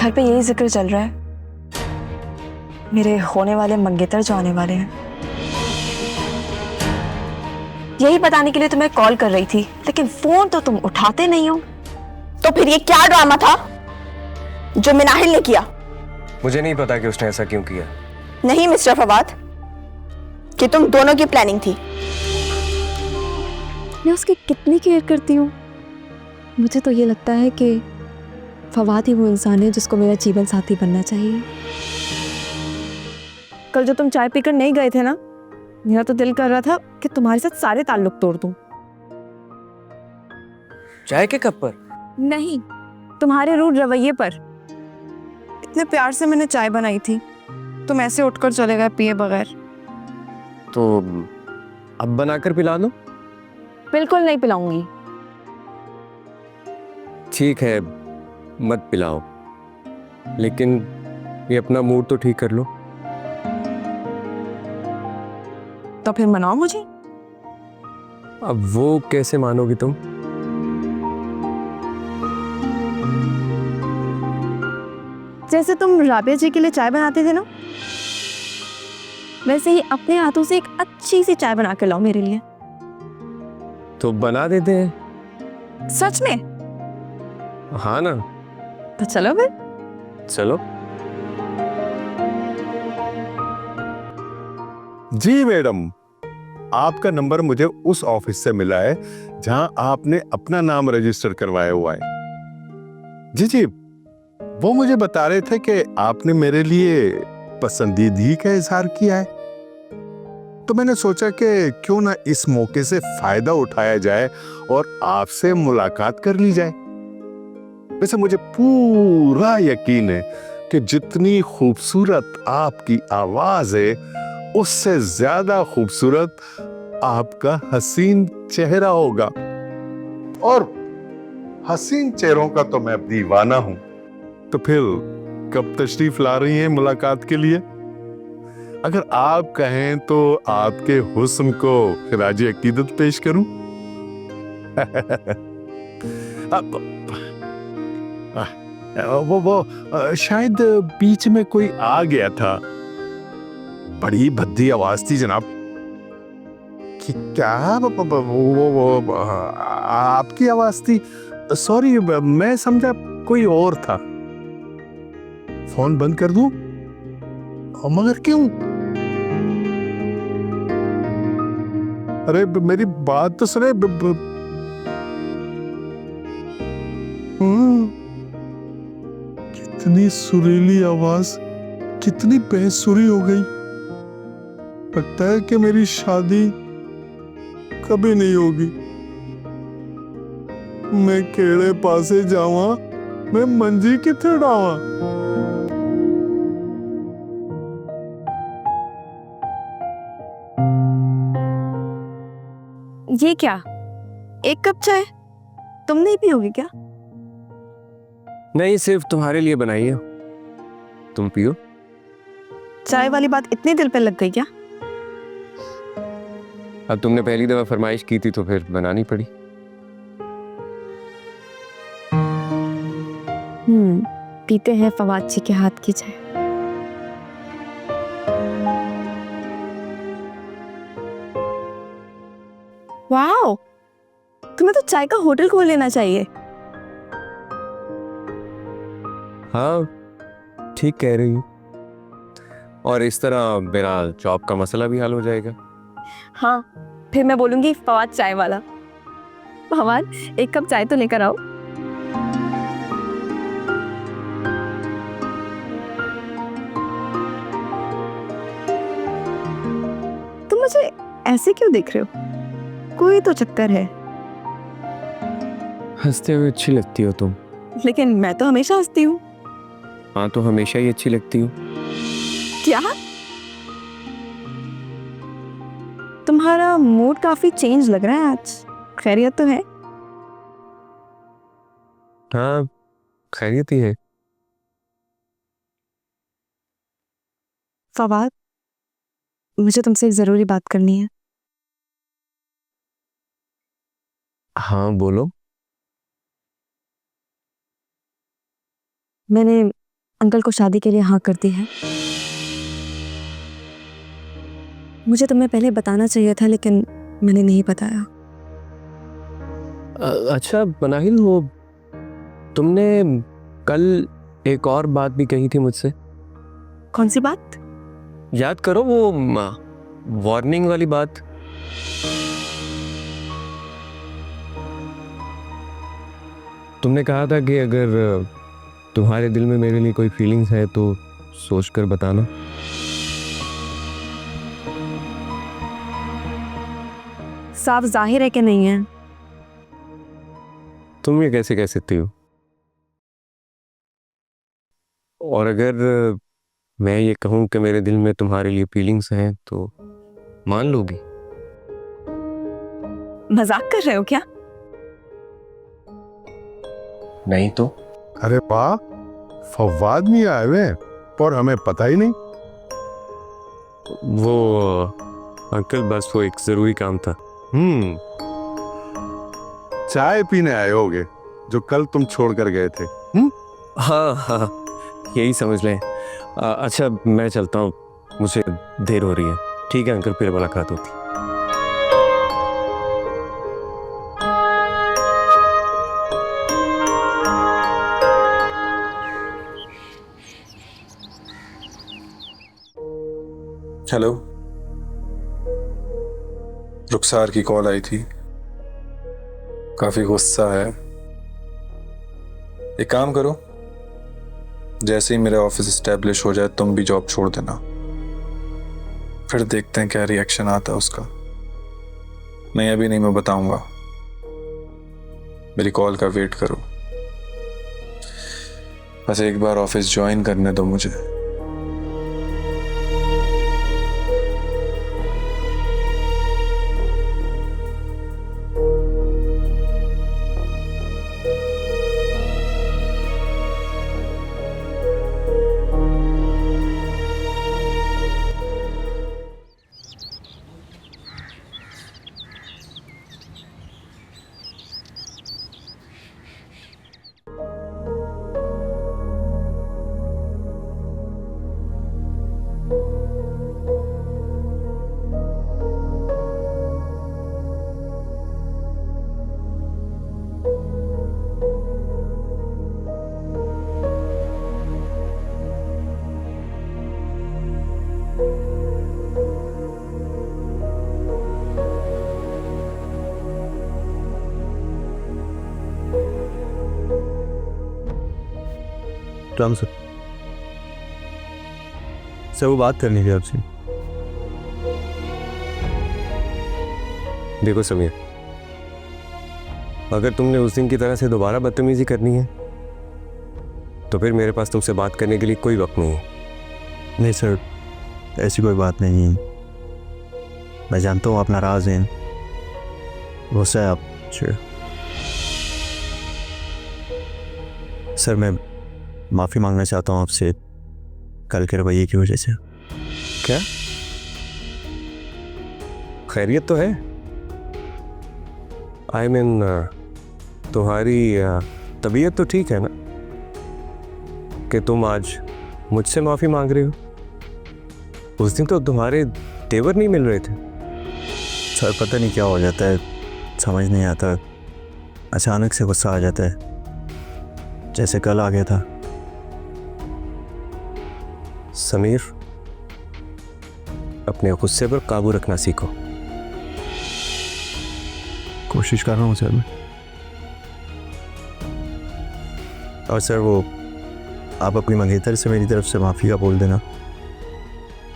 घर पे यही जिक्र चल रहा है, मेरे होने वाले मंगेतर जो आने वाले हैं। यही बताने के लिए तुम्हें कॉल कर रही थी, लेकिन फोन तो तुम उठाते नहीं हो। तो फिर ये क्या ड्रामा था जो मिनाहिल ने किया? मुझे नहीं पता कि उसने ऐसा क्यों किया। नहीं मिस्टर फवाद, कि तुम दोनों की प्लानिंग थी। मैं उसकी कितनी केयर करती हूँ। मुझे तो ये लगता है कि फवाद ही वो इंसान है जिसको मेरा जीवन साथी बनना चाहिए। कल जो तुम चाय पीकर नहीं गए थे ना, मेरा तो दिल कर रहा था कि तुम्हारे साथ सारे ताल्लुक तोड़ दूं। चाय के कप पर? नहीं, तुम्हारे रूड रवैये पर। इतने प्यार से मैंने चाय बनाई थी, तुम ऐसे उठकर चले गए पिए बगैर। तो अब बनाकर पिला दो। बिल्कुल नहीं पिलाऊंगी। ठीक है, मत पिलाओ, लेकिन ये अपना मूड तो ठीक कर लो। तो फिर मनाओ मुझे। अब वो कैसे मानोगी तुम? जैसे तुम राबिया जी के लिए चाय बनाते थे ना, वैसे ही अपने हाथों से एक अच्छी सी चाय बना के लाओ मेरे लिए। तो बना देते हैं। सच में? हाँ ना। तो चलो फिर। चलो। जी मैडम, आपका नंबर मुझे उस ऑफिस से मिला है जहां आपने अपना नाम रजिस्टर करवाया हुआ है। जी जी, वो मुझे बता रहे थे कि आपने मेरे लिए पसंदीदगी का इजहार किया है, तो मैंने सोचा कि क्यों ना इस मौके से फायदा उठाया जाए और आपसे मुलाकात कर ली जाए। वैसे मुझे पूरा यकीन है कि जितनी खूबसूरत आपकी आवाज है, उससे ज्यादा खूबसूरत आपका हसीन चेहरा होगा। और हसीन चेहरों का तो मैं दीवाना हूं। तो फिर कब तशरीफ ला रही हैं मुलाकात के लिए? अगर आप कहें तो आपके हुस्न को खिराज अकीदत पेश करूं। वो शायद बीच में कोई आ गया था। बड़ी भद्दी आवाज थी जनाब। कि क्या वो आपकी आवाज थी? सॉरी, मैं समझा कोई और था। फोन बंद कर दूं? मगर क्यों? अरे मेरी बात तो सुने। कितनी सुरीली आवाज, कितनी बेसुरी हो गई। लगता है कि मेरी शादी कभी नहीं होगी। मैं केड़े पासे जावा, मैं मंजी किथे डावा। ये क्या, एक कप चाय तुम नहीं पियोगे क्या? नहीं, सिर्फ तुम्हारे लिए बनाई है, तुम पियो। चाय वाली बात इतनी दिल पे लग गई क्या? अब तुमने पहली दफा फरमाइश की थी तो फिर बनानी पड़ी। पीते हैं फवाद जी के हाथ की चाय। वाओ, तुम्हें तो चाय का होटल खोल लेना चाहिए। हाँ, ठीक कह रही हूँ। और इस तरह मेरा जॉब का मसला भी हल हो जाएगा। हाँ, फिर मैं बोलूंगी फवाद चाय वाला। फवाद, एक कप चाय तो लेकर आओ। तुम मुझे ऐसे क्यों देख रहे हो? कोई तो चक्कर है। हंसते हुए अच्छी लगती हो तुम। लेकिन मैं तो हमेशा हंसती हूँ। हाँ, तो हमेशा ही अच्छी लगती हो। क्या? तुम्हारा मूड काफी चेंज लग रहा है आज। खैरियत तो है? हाँ, खैरियत ही है। फवाद, मुझे तुमसे एक जरूरी बात करनी है। हाँ, बोलो। मैंने अंकल को शादी के लिए हाँ कर दी है। मुझे तुम्हें पहले बताना चाहिए था, लेकिन मैंने नहीं बताया। अच्छा बनाहिल, वो तुमने कल एक और बात भी कही थी मुझसे। कौन सी बात? याद करो, वो वार्निंग वाली बात। तुमने कहा था कि अगर तुम्हारे दिल में मेरे लिए कोई फीलिंग्स है तो सोचकर बताना। साफ जाहिर है कि नहीं है। तुम ये कैसे कह सकती हो? और अगर मैं ये कहूं कि मेरे दिल में तुम्हारे लिए फीलिंग्स हैं तो मान लोगी? मजाक कर रहे हो क्या? नहीं तो। अरे वाह, फवाद नहीं आए हुए और हमें पता ही नहीं। वो अंकल, बस वो एक जरूरी काम था। चाय पीने आए होगे जो कल तुम छोड़ कर गए थे। हाँ हाँ, यही समझ लें। अच्छा मैं चलता हूँ, मुझे देर हो रही है। ठीक है अंकल, फिर मुलाकात होती। हेलो, रुखसार की कॉल आई थी, काफी गुस्सा है। एक काम करो, जैसे ही मेरे ऑफिस एस्टेब्लिश हो जाए तुम भी जॉब छोड़ देना, फिर देखते हैं क्या रिएक्शन आता है उसका। नहीं अभी नहीं, मैं बताऊंगा। मेरी कॉल का वेट करो, बस एक बार ऑफिस ज्वाइन करने दो मुझे। राम सर, वो बात करनी थी आपसे। देखो समीर, अगर तुमने उस दिन की तरह से दोबारा बदतमीजी करनी है तो फिर मेरे पास तुमसे बात करने के लिए कोई वक्त नहीं है। नहीं सर, ऐसी कोई बात नहीं है। मैं जानता हूँ आप नाराज हैं, गुस्सा है आप। सर मैं माफ़ी मांगना चाहता हूँ आपसे कल के रवैये की वजह से। क्या खैरियत तो है? आई मीन तुम्हारी तबीयत तो ठीक है ना कि तुम आज मुझसे माफ़ी मांग रहे हो? उस दिन तो तुम्हारे तेवर नहीं मिल रहे थे। सर पता नहीं क्या हो जाता है, समझ नहीं आता, अचानक से गुस्सा आ जाता है, जैसे कल आ गया था। समीर, अपने गुस्से पर काबू रखना सीखो। कोशिश कर रहा हूँ सर मैं। और सर वो आप अपनी मंगेतर से मेरी तरफ से माफ़ी का बोल देना।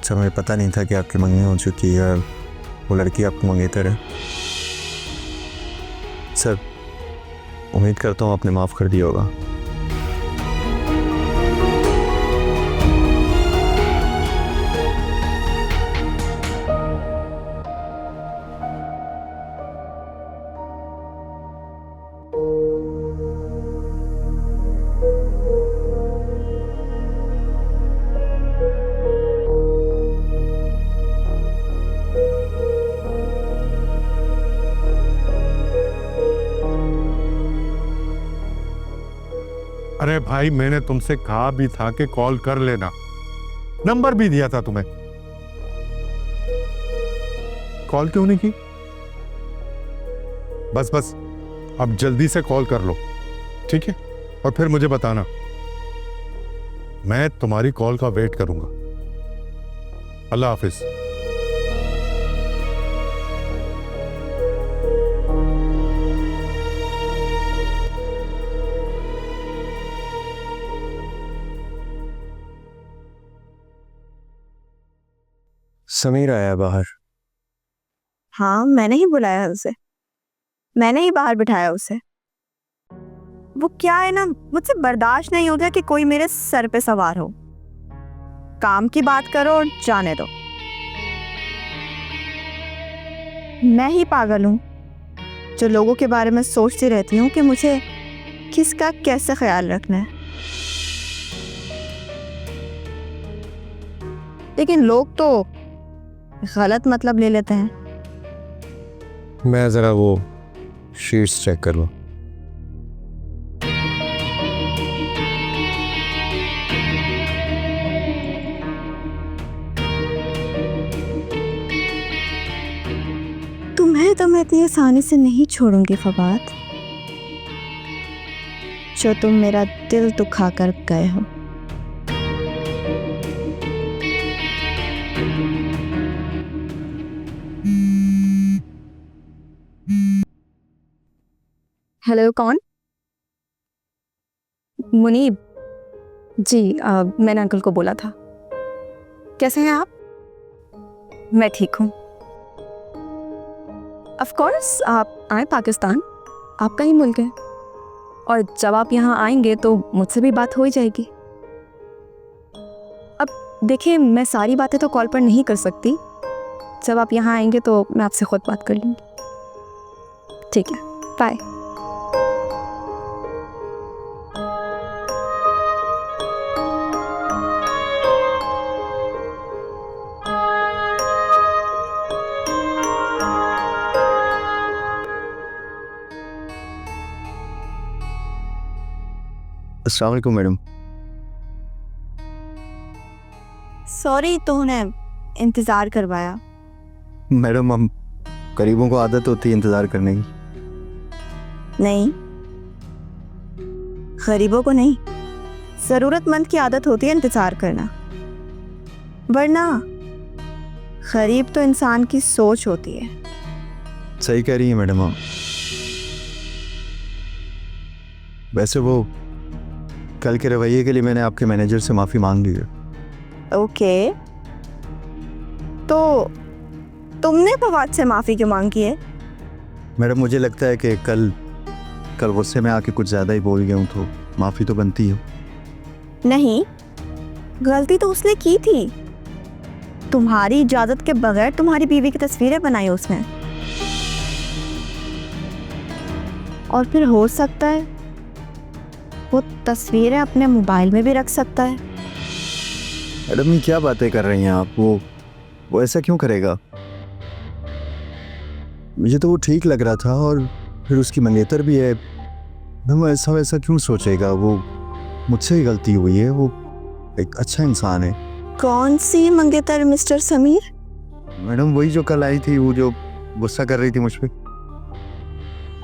सर मुझे पता नहीं था कि आपकी मंगनी हो चुकी है, वो लड़की आपकी मंगेतर है। सर उम्मीद करता हूँ आपने माफ़ कर दिया होगा। अरे भाई, मैंने तुमसे कहा भी था कि कॉल कर लेना, नंबर भी दिया था तुम्हें, कॉल क्यों नहीं की? बस बस अब जल्दी से कॉल कर लो, ठीक है? और फिर मुझे बताना, मैं तुम्हारी कॉल का वेट करूंगा। अल्लाह हाफिज। समीर आया बाहर। हाँ, मैंने ही बुलाया उसे, मैंने ही बाहर बिठाया उसे। वो क्या है ना, मुझसे बर्दाश्त नहीं होता कि कोई मेरे सर पे सवार हो। काम की बात करो और जाने दो। मैं ही पागल हूँ जो लोगों के बारे में सोचती रहती हूँ कि मुझे किसका कैसे ख्याल रखना है। लेकिन लोग तो गलत मतलब ले लेते हैं। मैं जरा वो शीट्स चेक कर लूं। तुम्हें तो मैं इतनी आसानी से नहीं छोड़ूंगी फवाद, जो तुम मेरा दिल दुखा कर गए हो। हेलो, कौन? मुनीब जी, मैंने अंकल को बोला था। कैसे हैं आप? मैं ठीक हूँ। ऑफ कोर्स, आप आए पाकिस्तान, आपका ही मुल्क है, और जब आप यहाँ आएंगे तो मुझसे भी बात हो ही जाएगी। अब देखिए, मैं सारी बातें तो कॉल पर नहीं कर सकती। जब आप यहाँ आएंगे तो मैं आपसे खुद बात कर लूँगी। ठीक है, बाय। अस्सलाम वालेकुम मैडम। सॉरी तो उन्हें इंतज़ार करवाया। मैडम, हम गरीबों को आदत होती है इंतज़ार करने की। नहीं, गरीबों को नहीं, ज़रूरतमंद की आदत होती है इंतज़ार करना। वरना गरीब तो इंसान की सोच होती है। सही कह रही है मैडम आप। वैसे वो कल के रवैये के लिए मैंने आपके मैनेजर से माफ़ी मांग ली है। ओके, तो तुमने फवाद से माफ़ी क्यों मांगी है? मैडम, मुझे लगता है कि कल गुस्से में आके कुछ ज़्यादा ही बोल गया हूँ, तो माफ़ी तो बनती है। नहीं, गलती तो उसने की थी। तुम्हारी इजाज़त के बगैर तुम्हारी बीवी की तस्वीरें बनाई उसने, और फिर हो सकता है वो तस्वीरें अपने मोबाइल में भी रख सकता है। मैडम, ये क्या बातें कर रही हैं आप? वो ऐसा क्यों करेगा? मुझे तो वो ठीक लग रहा था, और फिर उसकी मंगेतर भी है। वो ऐसा वैसा क्यों सोचेगा? वो मुझसे ही गलती हुई है, वो एक अच्छा इंसान है। कौन सी मंगेतर मिस्टर समीर? मैडम, वही जो कल आई थी, वो जो गुस्सा कर रही थी मुझ पे।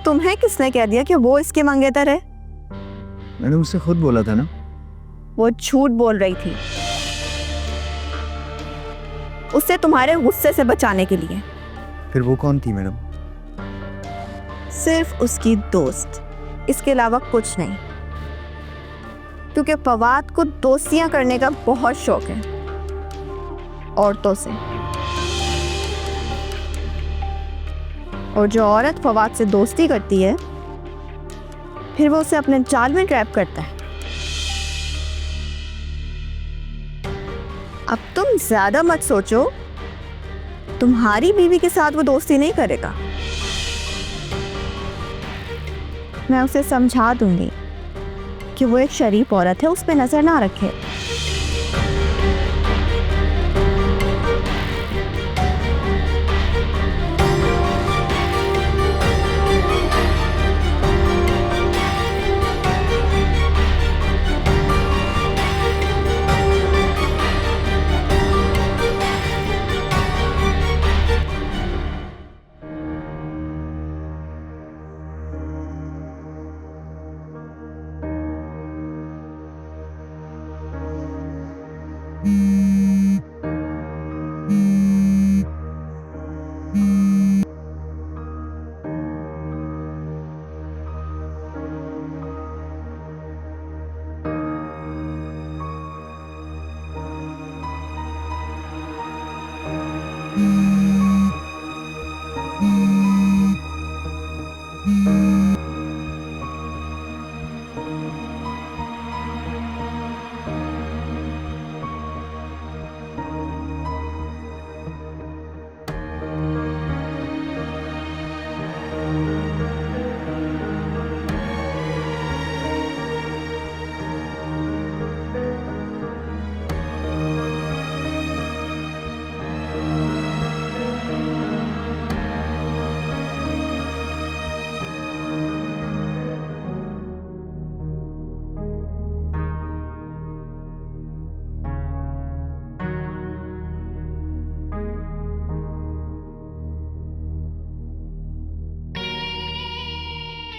तुम्हें किसने कह दिया कि वो इसके मंगेतर है? मैंने उससे खुद बोला था ना। वो झूठ बोल रही थी, उससे तुम्हारे गुस्से से बचाने के लिए। फिर वो कौन थी मैडम? सिर्फ उसकी दोस्त, इसके अलावा कुछ नहीं। क्योंकि फवाद को दोस्तियां करने का बहुत शौक है औरतों से, और जो औरत फवाद से दोस्ती करती है फिर वो उसे अपने जाल में ट्रैप करता है। अब तुम ज्यादा मत सोचो, तुम्हारी बीवी के साथ वो दोस्ती नहीं करेगा। मैं उसे समझा दूंगी कि वो एक शरीफ औरत है, उस पे नजर ना रखे।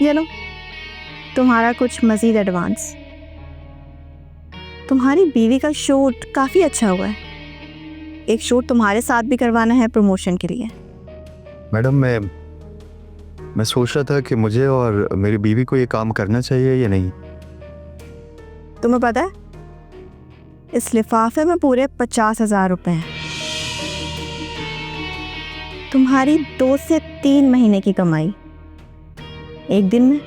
ये लो तुम्हारा कुछ मज़ीद एडवांस। तुम्हारी बीवी का शूट काफ़ी अच्छा हुआ है। एक शूट तुम्हारे साथ भी करवाना है प्रमोशन के लिए। मैडम मैं सोच रहा था कि मुझे और मेरी बीवी को ये काम करना चाहिए या नहीं। तुम्हें पता है इस लिफाफे में पूरे 50,000 रुपए हैं। तुम्हारी 2 से 3 महीने की कमाई एक दिन में।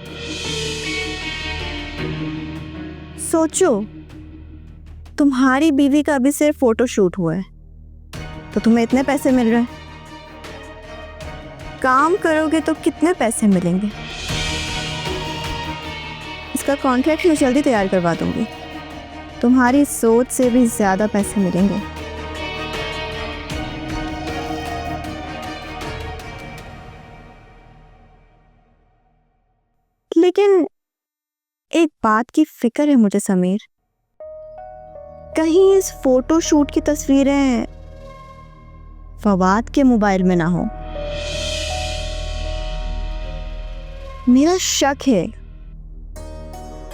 सोचो तुम्हारी बीवी का अभी सिर्फ फोटो शूट हुआ है तो तुम्हें इतने पैसे मिल रहे हैं। काम करोगे तो कितने पैसे मिलेंगे? इसका कॉन्ट्रैक्ट मैं जल्दी तैयार करवा दूंगी। तुम्हारी सोच से भी ज्यादा पैसे मिलेंगे। लेकिन एक बात की फिक्र है मुझे समीर, कहीं इस फोटो शूट की तस्वीरें फवाद के मोबाइल में ना हो। मेरा शक है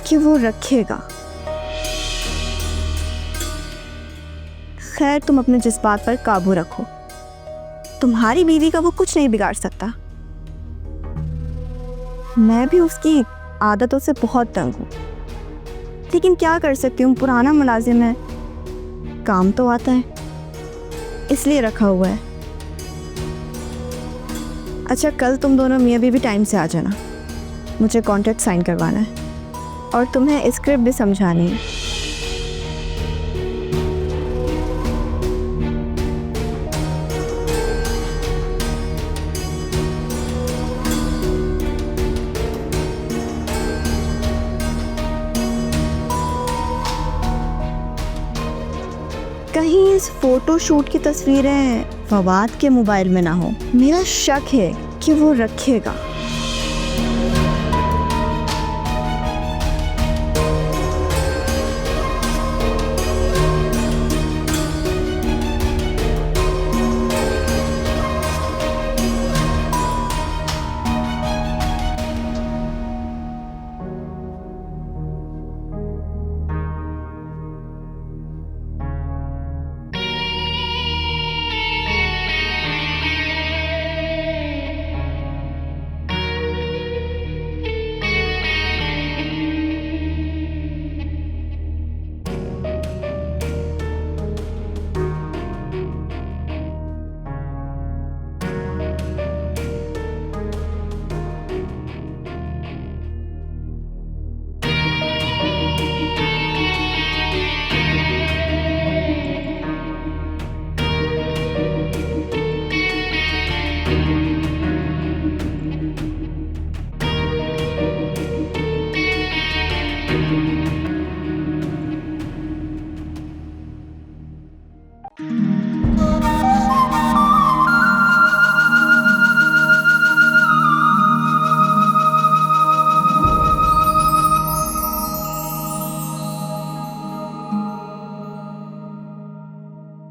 कि वो रखेगा। खैर तुम अपने जज्बात पर काबू रखो। तुम्हारी बीवी का वो कुछ नहीं बिगाड़ सकता। मैं भी उसकी आदतों से बहुत तंग हूँ, लेकिन क्या कर सकती हूँ, पुराना मुलाजिम है, काम तो आता है, इसलिए रखा हुआ है। अच्छा कल तुम दोनों मियाँ बीवी टाइम से आ जाना, मुझे कॉन्ट्रैक्ट साइन करवाना है और तुम्हें स्क्रिप्ट भी समझानी है। कहीं इस फोटो शूट की तस्वीरें फवाद के मोबाइल में ना हो। मेरा शक है कि वो रखेगा।